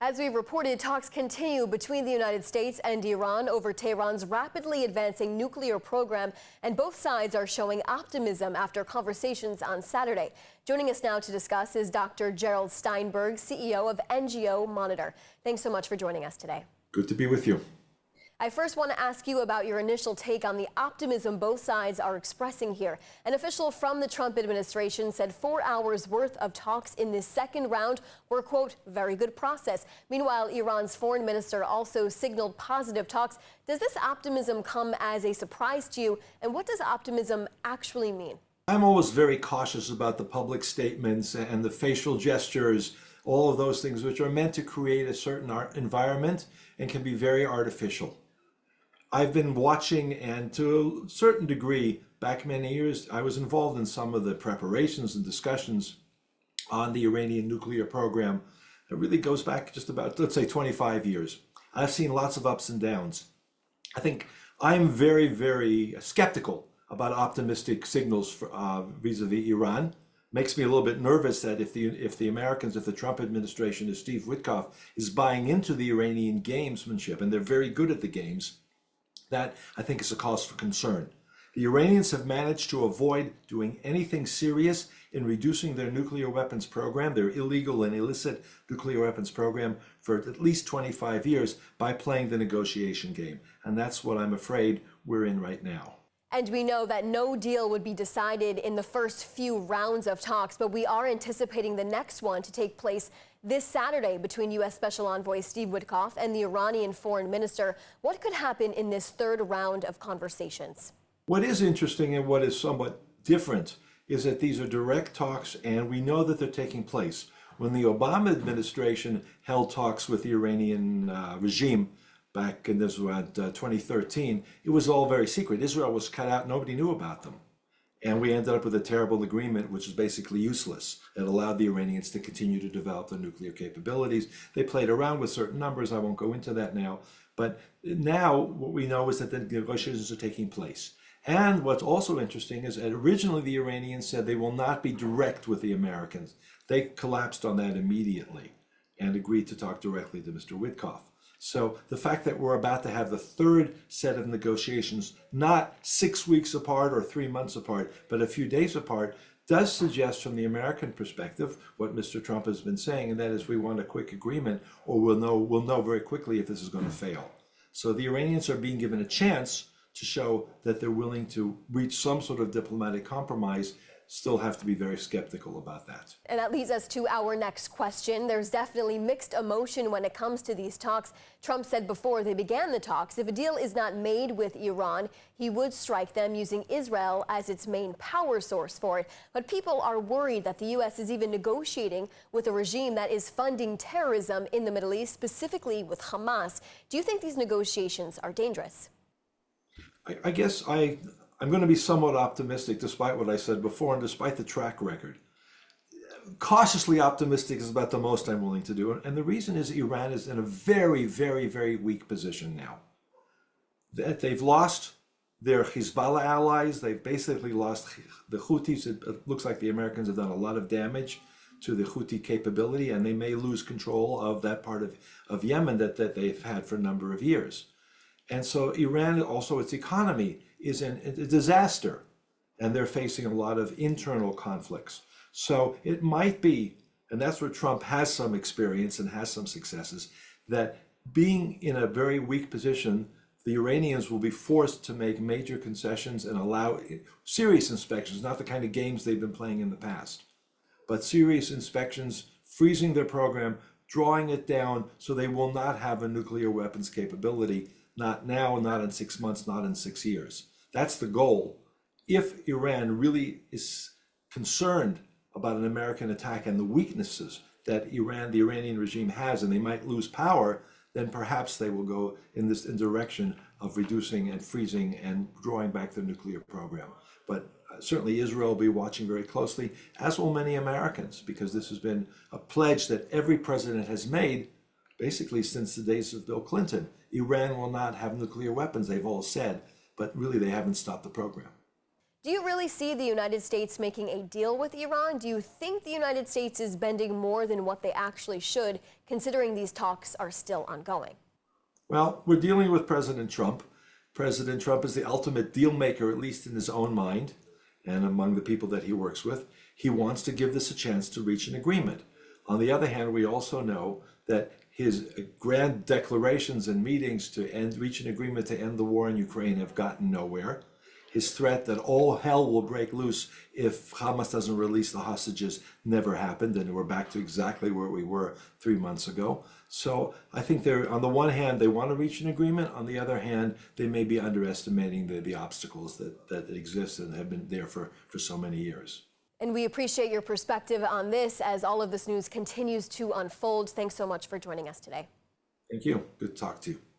As we reported, talks continue between the United States and Iran over Tehran's rapidly advancing nuclear program, and both sides are showing optimism after conversations on Saturday. Joining us now to discuss is Dr. Gerald Steinberg, CEO of NGO Monitor. Thanks so much for joining us today. Good to be with you. I first want to ask you about your initial take on the optimism both sides are expressing here. An official from the Trump administration said 4 hours worth of talks in this second round were, quote, very good process. Meanwhile, Iran's foreign minister also signaled positive talks. Does this optimism come as a surprise to you? And what does optimism actually mean? I'm always very cautious about the public statements and the facial gestures, all of those things which are meant to create a certain environment and can be very artificial. I've been watching, and to a certain degree, back many years, I was involved in some of the preparations and discussions on the Iranian nuclear program. It really goes back just about, let's say, 25 years. I've seen lots of ups and downs. I think I'm very, very skeptical about optimistic signals vis-a-vis Iran. Makes me a little bit nervous that if the Americans, if the Trump administration, as Steve Witkoff, is buying into the Iranian gamesmanship, and they're very good at the games, that I think is a cause for concern. The Iranians have managed to avoid doing anything serious in reducing their nuclear weapons program, their illegal and illicit nuclear weapons program, for at least 25 years by playing the negotiation game. And that's what I'm afraid we're in right now. And we know that no deal would be decided in the first few rounds of talks, but we are anticipating the next one to take place this Saturday between U.S. Special Envoy Steve Witkoff and the Iranian foreign minister. What could happen in this third round of conversations? What is interesting and what is somewhat different is that these are direct talks, and we know that they're taking place. When the Obama administration held talks with the Iranian regime, back in this was around 2013, it was all very secret. Israel was cut out, nobody knew about them. And we ended up with a terrible agreement, which is basically useless. It allowed the Iranians to continue to develop their nuclear capabilities. They played around with certain numbers. I won't go into that now. But now what we know is that the negotiations are taking place. And what's also interesting is that originally the Iranians said they will not be direct with the Americans. They collapsed on that immediately and agreed to talk directly to Mr. Witkoff. So the fact that we're about to have the third set of negotiations, not 6 weeks apart or 3 months apart, but a few days apart, does suggest from the American perspective what Mr. Trump has been saying, and that is we want a quick agreement, or we'll know very quickly if this is going to fail. So the Iranians are being given a chance to show that they're willing to reach some sort of diplomatic compromise. Still have to be very skeptical about that. And that leads us to our next question. There's definitely mixed emotion when it comes to these talks. Trump said before they began the talks, if a deal is not made with Iran, he would strike them using Israel as its main power source for it. But people are worried that the U.S. is even negotiating with a regime that is funding terrorism in the Middle East, specifically with Hamas. Do you think these negotiations are dangerous? I guess I'm going to be somewhat optimistic, despite what I said before and despite the track record. Cautiously optimistic is about the most I'm willing to do. And the reason is Iran is in a very, very, very weak position now. They've lost their Hezbollah allies. They've basically lost the Houthis. It looks like the Americans have done a lot of damage to the Houthi capability, and they may lose control of that part of Yemen that they've had for a number of years. And so Iran, also its economy, is in a disaster, and they're facing a lot of internal conflicts. So it might be, and that's where Trump has some experience and has some successes, that being in a very weak position, the Iranians will be forced to make major concessions and allow serious inspections, not the kind of games they've been playing in the past, but serious inspections, freezing their program, drawing it down so they will not have a nuclear weapons capability, not now, not in 6 months, not in 6 years. That's the goal. If Iran really is concerned about an American attack and the weaknesses that the Iranian regime has, and they might lose power, then perhaps they will go in this direction of reducing and freezing and drawing back their nuclear program. But certainly Israel will be watching very closely, as will many Americans, because this has been a pledge that every president has made, basically since the days of Bill Clinton. Iran will not have nuclear weapons, they've all said, but really they haven't stopped the program. Do you really see the United States making a deal with Iran? Do you think the United States is bending more than what they actually should, considering these talks are still ongoing? Well, we're dealing with President Trump. President Trump is the ultimate deal maker, at least in his own mind and among the people that he works with. He wants to give this a chance to reach an agreement. On the other hand, we also know that his grand declarations and meetings to reach an agreement to end the war in Ukraine have gotten nowhere. His threat that all hell will break loose if Hamas doesn't release the hostages never happened, and we're back to exactly where we were 3 months ago. So I think they're, on the one hand, they want to reach an agreement. On the other hand, they may be underestimating the obstacles that exist and have been there for so many years. And we appreciate your perspective on this as all of this news continues to unfold. Thanks so much for joining us today. Thank you. Good to talk to you.